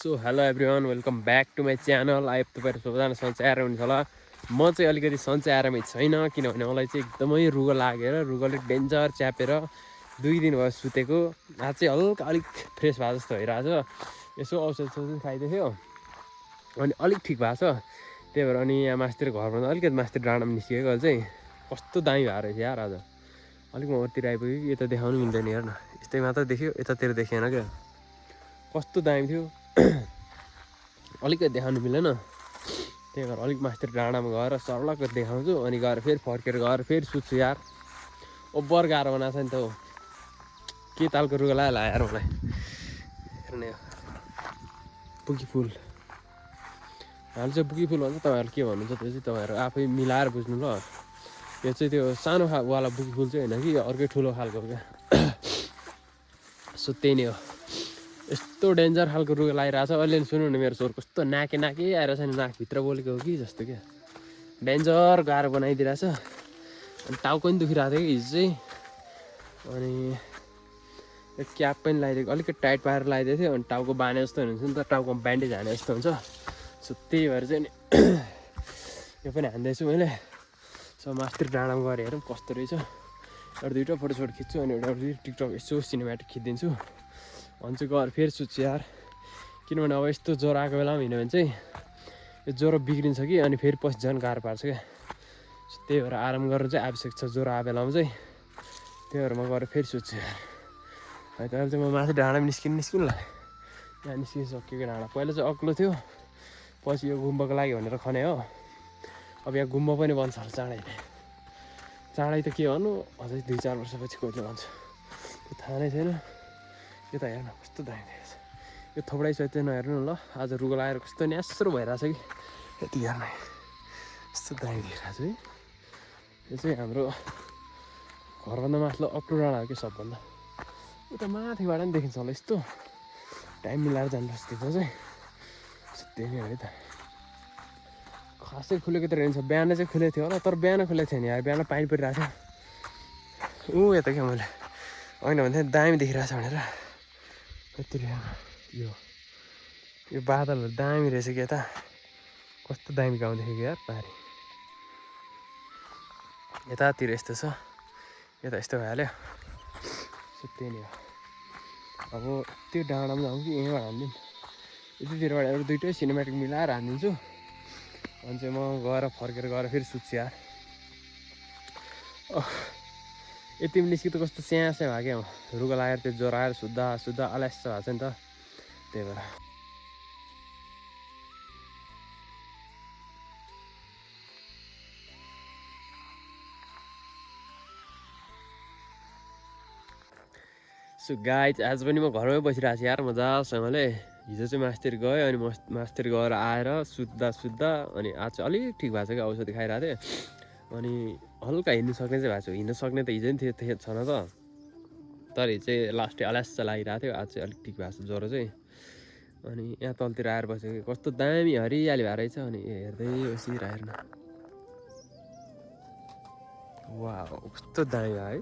So hello everyone welcome back to my channel. आइप तपाईँहरू सबैजना सन्चै आएर हुन्छ होला। म चाहिँ अलिकति सन्चै आरामै छैन, किनभने मलाई चाहिँ एकदमै रुगो लागेर रुगोले डेन्जर च्यापेर 2 दिन भयो सुतेको। आज चाहिँ हल्का अलिक फ्रेस भए जस्तो भइरहेछ। यसो औषध सौषध खाइदिएको थियो अनि अलिक ठिक भएको छ। त्यही भएर अनि यहाँ मास्तिर घरभन्दा अलिकति मास्तिर डाँडामा निस्किएको अहिले चाहिँ कस्तो दामी भएको रहेछ यार। आज अलिक म अरूतिर आइपुग्यो कि यता देखाउनु मिल्दैन हेर्न, यस्तै मात्र देख्यो, यतातिर देखेन क्या। कस्तो दामी थियो अलिकति देखाउनु मिलेन। त्यही भएर अलिक मास्तिर डाँडामा गएर सर्लक्क देखाउँछु अनि गएर फेरि फर्केर गएर फेरि सुत्छु यार। ओभर गाह्रो बनाएको छ नि त हो, के तालको रुगा लाग्यो यार मलाई। हेर्ने पुगी फुल हामी चाहिँ पुगी फुल भन्छ, तपाईँहरू के भन्नुहुन्छ त्यो चाहिँ तपाईँहरू आफै मिलाएर बुझ्नु ल। यो चाहिँ त्यो सानो वाला पुगी फुल चाहिँ होइन कि अर्कै ठुलो खालको क्या। सो त्यही नै हो। यस्तो डेन्जर खालको रुगा लागिरहेछ। अहिले सुन्नु न, मेरो स्वर कस्तो नाके आएर छ नि, नाकभित्र बोलेको हो कि जस्तो क्या। डेन्जर गाह्रो बनाइदिरहेछ। अनि टाउको पनि दुखिरहेको थियो कि हिजो चाहिँ। अनि यो क्याप पनि लगाइदिएको, अलिकति टाइट पारेर लगाइदिएको थियो। अनि टाउको बाने जस्तो हुन्छ नि त, टाउकोमा ब्यान्डेज हाने जस्तो हुन्छ। सो त्यही भएर चाहिँ नि यो पनि हान्दैछु मैले। सो मास्तिर डाँडामा गएर हेरौँ कस्तो रहेछ। एउटा दुइटा फोटोसोट खिच्छु अनि एउटा टिकटक यसो सिनेमेटिक खिचिदिन्छु। अनि चाहिँ गएर फेरि सुत्छु यार। किनभने अब यस्तो ज्वरो आएको बेलामा हिँड्यो भने चाहिँ यो ज्वरो बिग्रिन्छ कि, अनि फेरि पछि झन् गाह्रो पार्छ क्या। त्यही भएर आराम गरेर चाहिँ आवश्यक छ ज्वरो आएको बेलामा चाहिँ। त्यही भएर म गएर फेरि सुत्छु यार। है त अहिले चाहिँ म माथि डाँडामा निस्किनु ल। यहाँ निस्किसकेको डाँडा पहिला चाहिँ अग्लो थियो, पछि यो गुम्बाको लागि भनेर खने हो। अब यहाँ गुम्बा पनि बन्छ होला चाँडै नै। चाँडै त के भन्नु, अझै 2-4 वर्षपछि कहिले भन्छ त्यो थाहा नै छैन। यो त हेर्न कस्तो दामी देखेको छ। यो थोप्रै सहित चाहिँ नहेर्नु ल, आज रुगो लगाएर कस्तो न्यास्रो भइरहेछ कि। यति हेर्न कस्तो दामी देखिरहेको छ है। यो चाहिँ हाम्रो घरभन्दा माथिल्लो अग्लो डाँडा हो कि सबभन्दा। उता माथिबाट पनि देखिन्छ होला यस्तो। टाइम मिलाएर जानुपर्छ त्यो चाहिँ। त्यही नै हो है त। खासै खुलेको त रहेछ, बिहान चाहिँ खुलेको थियो होला, तर बिहान खुलेको थिएन यार, बिहान पानी परिरहेको थियो। यता क्या मैले होइन भने दामी देखिरहेछ भनेर यति यो बादलहरू दामी रहेछ कि यता। कस्तो दामी गाउँ देखेको यार पारी। यतातिर यस्तो छ, यता यस्तो भइहाल्यो। सो त्यही नै हो। अब त्यो डाँडामा जाउँ कि यहीँबाट हानिदिउँ, यतितिरबाट एउटा दुइटै सिनेमेटिक मिलाएर हानिदिन्छु। अनि चाहिँ म गएर फर्केर गएर फेरि सुत्छु यार। यति पनि निस्कि त कस्तो स्याहाँ भयो क्या। रुगा लागेर त्यो ज्वरो आएर सुत्दा आलस्य भएको छ नि त, त्यही भएर। सो गाइज आज पनि म घरमै बसिरहेको छु यार मजासँगले। हिजो चाहिँ मास्तिर गएँ अनि मास्तिर गएर आएर सुत्दा अनि आज चाहिँ अलिक ठिक भएको छ क्या, औषधी खाइरहेको थिएँ। अनि हल्का हिँड्नु सक्ने चाहिँ भएको छु। हिँड्नु सक्ने त हिजो नि थियो छैन त, तर हिजो चाहिँ लास्टै आलस्य लागिरहेको थियो। आज चाहिँ अलिक ठिक भएको छ ज्वरो चाहिँ। अनि यहाँ तलतिर आएर बसेको कस्तो दामी हरियाली भएर रहेछ। अनि हेर्दै बसिरहेको हेर्न, वाह कस्तो दामी भयो है।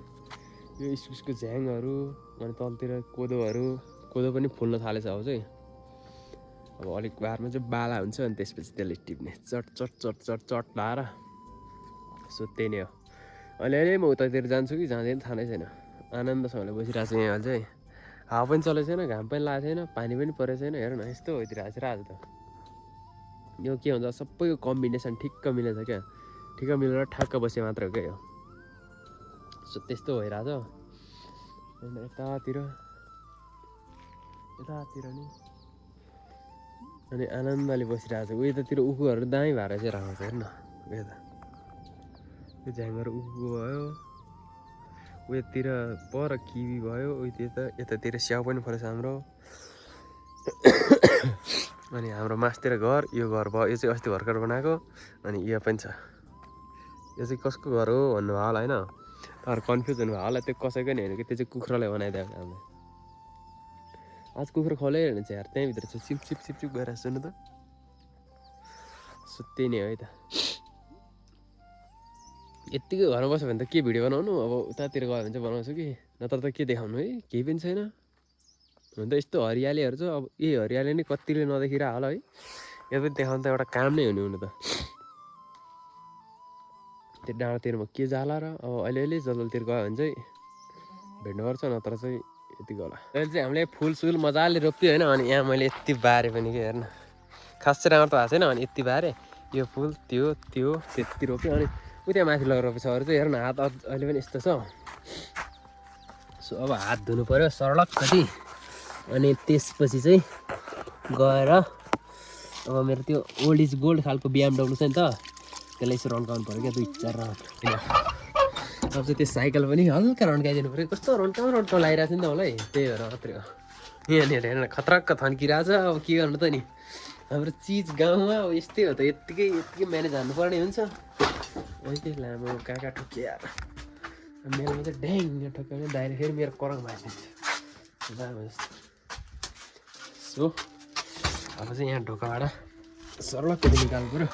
यो इस्कुसको झ्याङहरू अनि तलतिर कोदो पनि फुल्न थालेछ अब चाहिँ। अब अलिक बारमा चाहिँ बाला हुन्छ अनि त्यसपछि त्यसले टिप्ने चट लाएर। सो त्यही नै हो। अहिले म उतातिर जान्छु कि जाँदैन थाहा नै छैन। आनन्दसँगले बसिरहेको छु यहाँ चाहिँ। हावा पनि चलेको छैन, घाम पनि लागेको छैन, पानी पनि परेको छैन। हेर न यस्तो भइदिरहेको छ र आज त। यो के भन्छ सबैको कम्बिनेसन ठिक्क मिलेछ क्या। ठिक्क मिलेर ठ्याक्क बसे मात्र हो क्या यो। सो त्यस्तो भइरहेछ। अनि यतातिर नि अनि आनन्दले बसिरहेको छ। उतातिर उखुहरू दामी भएर चाहिँ राखेको छ हेर्न। यता यो झ्याङहरू उखुको भयो, उयोतिर पर किवी भयो, यतातिर स्याउ पनि फरेछ हाम्रो। अनि हाम्रो मास्तिर घर, यो घर भयो, यो चाहिँ अस्ति भर्खर बनाएको। अनि यो पनि छ, यो चाहिँ कसको घर हो भन्नुभयो होला होइन, तर कन्फ्युज हुनुभयो होला। त्यो कसैको नि होइन कि, त्यो चाहिँ कुखुराले बनाइदिएको हामीले। आज कुखुरा खोल्यो भने चाहिँ यार त्यहीँभित्र चाहिँ चिप गएर सुन्नु त। सो त्यही नै हो है त। यत्तिकै घरमा बस्यो भने त के भिडियो बनाउनु, अब उतातिर गयो भने चाहिँ बनाउँछु कि, नत्र त के देखाउनु है, केही पनि छैन। हुन त यस्तो हरियालीहरू छ अब यही हरियाली नै कतिले नदेखिरह होला है यो पनि देखाउनु त एउटा काम नै हुने हुनु त त्यो डाँडातिरमा के जाला र अब अहिले जलतिर गयो भने चाहिँ भेट्नुपर्छ नत्र चाहिँ यतिको होला अहिले चाहिँ हामीले फुलसुल मजाले रोप्थ्यो होइन अनि यहाँ मैले यति बारे पनि के हेर्न खास चाहिँ राम्रो त भएको छैन अनि यति बारे यो फुल त्यो त्यति रोप्यो अनि उता माथि लगेर रोपेछ अरू चाहिँ हेर्न हात अहिले पनि यस्तो छ सो अब हात धुनु पऱ्यो सर्लक कति अनि त्यसपछि चाहिँ गएर अब मेरो त्यो ओल्ड इज गोल्ड खालको BMW छ नि त त्यसलाई यसो रन्काउनु पऱ्यो क्या 2-4 राउन्ड अब चाहिँ त्यो साइकल पनि हल्का रन्काइदिनु पऱ्यो कस्तो रन्काउ लगाइरहेको छ नि त मलाई त्यही भएर मात्रै हो यहाँनिर हेर्न खतरक्क थन्किरहेको छ अब के गर्नु त नि हाम्रो चिज गाउँमा अब यस्तै हो त यत्तिकै म्यानेज हान्नुपर्ने हुन्छ अहिले लामो कहाँ ठोक्यो यार मेरोमा चाहिँ ड्याङ ठोक्यो भने दाइले फेरि मेरो करङ भाइदिन्छ लामो जस्तो सो अब चाहिँ यहाँ ढोकाबाट सर्लक्क निकाल्नु पऱ्यो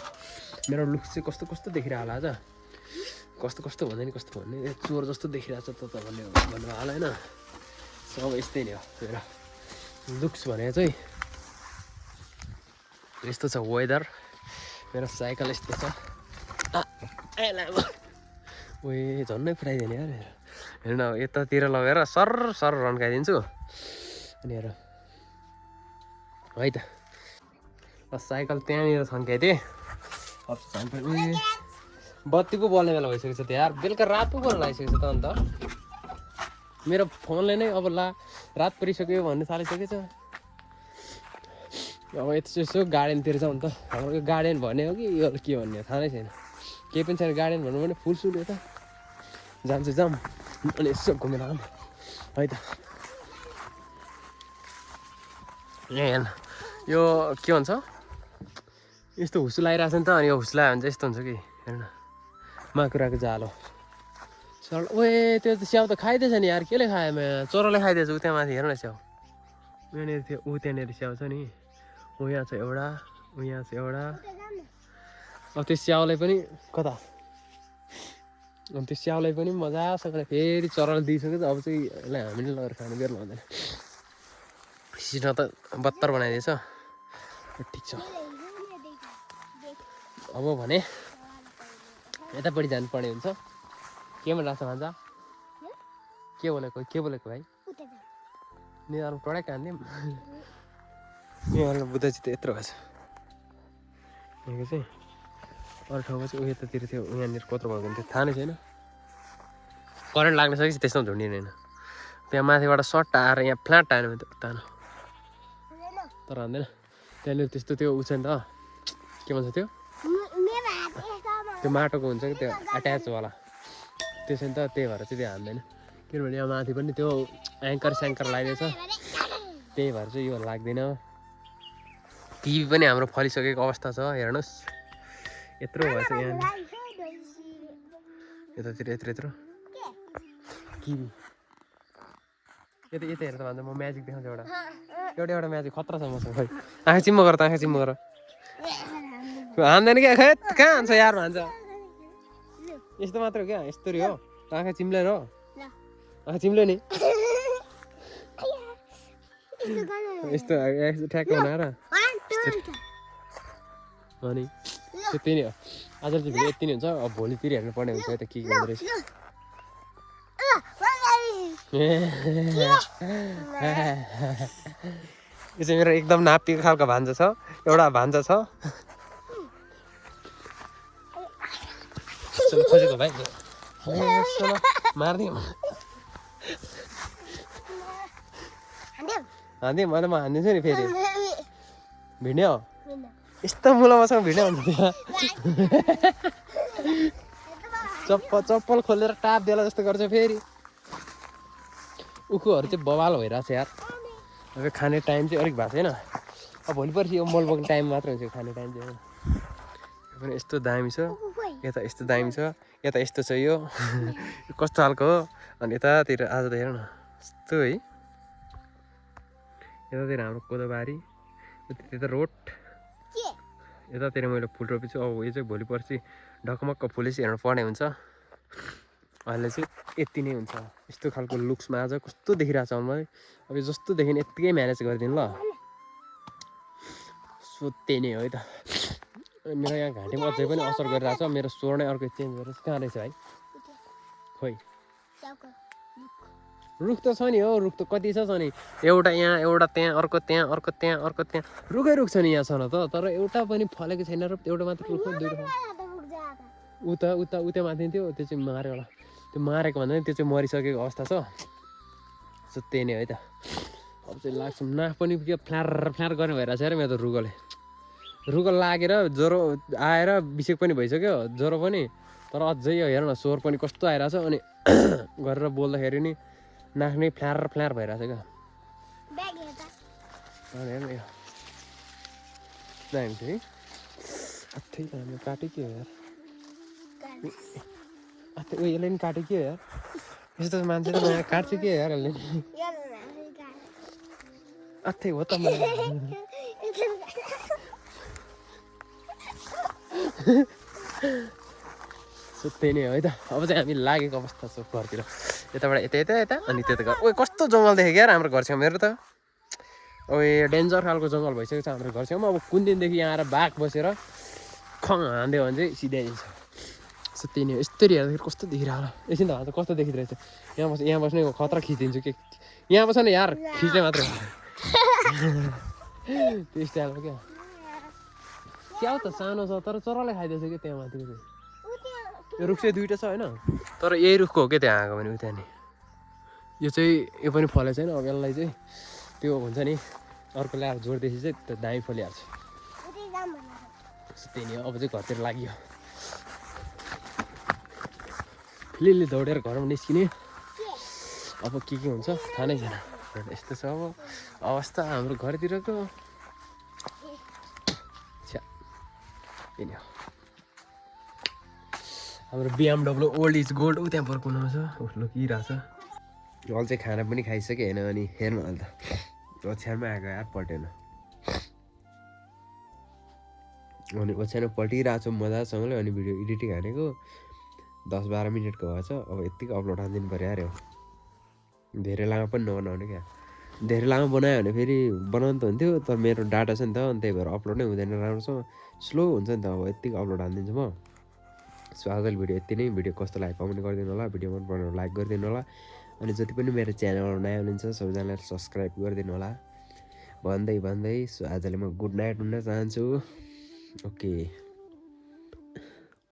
मेरो लुक चाहिँ कस्तो देखिरहेको होला आज कस्तो भन्दा नि कस्तो भन्ने चोर जस्तो देखिरहेको छ त भन्ने भन्नु होला होइन सो अब यस्तै नै हो मेरो लुक्स भनेको चाहिँ यस्तो छ वेदर मेरो साइकल यस्तो छ ओए झन्नै फुटाइदिने यार हेर्न यतातिर लगेर सर रन्काइदिन्छु अनि हेर है त साइकल त्यहाँनिर थन्काइदिएँ अब बत्ती पो बल्ने बेला भइसकेको छ त्यो यार बेलुका रात पो पर्न लागिसकेको छ त अन्त मेरो फोनले नै अब रात परिसक्यो भन्ने थालिसकेछ अब यसो गार्डनतिर जाउँ त हाम्रो यो गार्डन भन्ने हो कि यो के भन्ने थाहा नै छैन केही पनि छैन गार्डन भन्नु भने फुलसुल यता जान्छ जाऊँ अनि यसो घुमेर आऊँ है त यहाँ हेर्न यो के भन्छ यस्तो हुस्सु लगाइरहेको छ नि त अनि यो हुस्सु लगायो भने चाहिँ यस्तो हुन्छ कि हेर्न माकुराको जालो सर ओए त्यो त स्याउ त खाइदिएछ नि यार केले खायो चोरले खाइदिएछ उ त्यहाँ माथि हेर्न स्याउ यहाँनिर थियो ऊ त्यहाँनिर स्याउ छ नि ऊ यहाँ छ एउटा ऊ यहाँ छ एउटा अब त्यो स्याउलाई पनि कता अनि त्यो स्याउलाई पनि मजासँगले फेरि चराले दिइसक्यो अब चाहिँ यसलाई हामीले लगेर खानु बेर लाउँदैन सिस्न त बत्तर बनाइदिएछ ठिक छ अब भने यतापट्टि जानुपर्ने हुन्छ केमा लाग्छ भन्छ के बोलेको भाइ नि अरू टोडा कान्दिउँ यहाँ बुद्ध चाहिँ यत्रो भएछ यहाँको चाहिँ अरू ठाउँमा चाहिँ ऊ यतातिर थियो यहाँनिर कत्रो भएको थियो थाहा नै छैन करेन्ट लाग्न सकेपछि त्यसमा झुन्डिने होइन त्यहाँ माथिबाट सर्ट आएर यहाँ फ्ल्याट आएन भने त तानो तर हान्दैन त्यहाँनिर त्यस्तो त्यो उ छ नि त के भन्छ त्यो माटोको हुन्छ कि त्यो एट्याचवाला त्यो छ नि त त्यही भएर चाहिँ त्यो हान्दैन किनभने यहाँ माथि पनि त्यो एङ्कर स्याङ्कर लगाइदिएछ त्यही भएर चाहिँ यो लाग्दैन टिभी पनि हाम्रो फलिसकेको अवस्था छ हेर्नुहोस् यत्रो भएछ यहाँ यतातिर यत्रो किवी यता हेर त भन्छ म म्याजिक देखाउँछु एउटा म्याजिक खतरा छ मसँग खै आँखा चिम्म गर हान्दैन क्या खै कहाँ हान्छ यार भन्छ यस्तो मात्र हो क्या यस्तो हो आँखा चिम्लेर हो आँखा चिम्ल्यो नि यस्तो ठ्याक्क बनाएर अनि त्यति नै हो आज चाहिँ भिडियो यति नै हुन्छ अब भोलितिर हेर्नु पर्ने हुन्छ है त के हुँदो रहेछ यो चाहिँ मेरो एकदम नापिएको खालको भान्जा छ एउटा भान्जा छ खोजेको भाइ मारिदिउँ हान्दिउँ मैले म हानिदिन्छु नि फेरि भिड्ने हो यस्तो मुला मसँग भिड्ने हुन्छ त्यहाँ चप्पल खोलेर टाप देला जस्तो गर्छ फेरि उखुहरू चाहिँ बवाल भइरहेछ यार अब खाने टाइम चाहिँ अलिक भएको छैन अब भोलि पर्सि यो मल बोक्ने टाइम मात्र हुन्छ खाने टाइम चाहिँ पनि यस्तो दामी छ यता यस्तो दामी छ यता यस्तो छ यो कस्तो खालको हो अनि यतातिर आज त हेर न यस्तो है यतातिर हाम्रो कोदोबारी त्यता रोड यतातिर मैले फुल रोपेको छु अब यो चाहिँ भोलि पर्सि ढकमक्क फुलेपछि हेर्नु पर्ने हुन्छ अहिले चाहिँ यति नै हुन्छ यस्तो खालको लुक्समा आज कस्तो देखिरहेको छ मलाई अब जस्तो देख्यो नि यत्तिकै म्यानेज गरिदिनु ल सो त्यही नै हो है त मेरो यहाँ घाँटीमा अझै पनि असर गरिरहेको छ मेरो स्वर नै अर्को चेन्ज गरेर कहाँ रहेछ भाइ खोइ रुख त छ नि हौ रुख त कति छ नि एउटा यहाँ एउटा त्यहाँ अर्को त्यहाँ अर्को त्यहाँ अर्को त्यहाँ रुखै रुख छ नि यहाँ छ न त तर एउटा पनि फलेको छैन र एउटा मात्र रुख दुईवटा उता उता माथि थियो त्यो चाहिँ मारेको होला त्यो मारेको भन्दा त्यो चाहिँ मरिसकेको अवस्था छ सो त्यही नै है त अब चाहिँ लाग्छ नाक पनि के फ्ल्यार गर्ने भइरहेको छ अरे मेरो त रुगल लागेर ज्वरो आएर बिसेक पनि भइसक्यो ज्वरो पनि तर अझै यो हेर न स्वर पनि कस्तो आइरहेछ अनि गरेर बोल्दाखेरि नि नाक नै फ्ल्यार भइरहेछ क्या हेर न यो दामी छ है अथै काट्यो के हो यार यसले नि काट्यो के हो यार यस्तो मान्छे त नयाँ काट्छ के यार यसले अथै हो त सो त्यही नै हो है त अब चाहिँ हामी लागेको अवस्था छ घरतिर यताबाट यता अनि त्यता घर ओ कस्तो जङ्गल देखेको यार हाम्रो घर छेउमा मेरो त अब डेन्जर खालको जङ्गल भइसकेको छ हाम्रो घर छेउमा अब कुन दिनदेखि यहाँ आएर बाघ बसेर खङ हान्दियो भने चाहिँ सिधाइदिन्छ सो त्यही नै यस्तरी हेर्दाखेरि कस्तो देखिरहेको होला एकछिन त हात कस्तो देखिरहेछ यहाँ बस्ने खतरा खिचिदिन्छु के यहाँ बस्छ नि यार खिच्ने मात्रै त्यो स्टाइलमा क्या स्याउ त सानो छ तर चराले खाइदिएछ कि त्यहाँ माथि चाहिँ यो रुख चाहिँ दुइटा छ होइन तर यही रुखको हो क्या त्यहाँ आएको भने उता नि यो चाहिँ यो पनि फले छैन अब यसलाई चाहिँ त्यो हुन्छ नि अर्को ल्याएर जोड्दैछ चाहिँ त्यो दामी फलिहाल्छ त्यही नै अब चाहिँ घरतिर लाग्यो फिलिली दौडेर घरमा निस्किने अब के हुन्छ थाहा नै छैन यस्तो छ अब अवस्था हाम्रो घरतिरको हाम्रो BMW ओल्ड इज गोल्ड ऊ त्यहाँ पर्कुनाउँछ उसलो किरहेछ अहिले चाहिँ खाना पनि खाइसक्यो होइन अनि हेर्नु अहिले त ओछ्यानमा आएको यार पल्टेन अनि ओछ्यानमा पल्टिरहेको छु मजासँगले अनि भिडियो एडिटिङ हानेको 10-12 मिनटको भएछ अब यत्तिकै अपलोड हानिदिनु पऱ्यो यार धेरै लामो पनि नबनाउने क्या धेरै लामो बनायो भने फेरि बनाउनु त हुन्थ्यो तर मेरो डाटा छ नि त अनि त्यही भएर अपलोड नै हुँदैन राम्रोसँग स्लो हुन्छ नि त अब यत्तिकै अपलोड हानिदिन्छु म सो आजको भिडियो यति नै भिडियो कस्तो लाग्यो कमेन्ट गरिदिनु होला भिडियो मन पर्ने लाइक गरिदिनु होला अनि जति पनि मेरो च्यानलमा नयाँ हुनुहुन्छ सबैजनाले सब्सक्राइब गरिदिनु होला भन्दै सो आजले म गुड नाइट हुन चाहन्छु ओके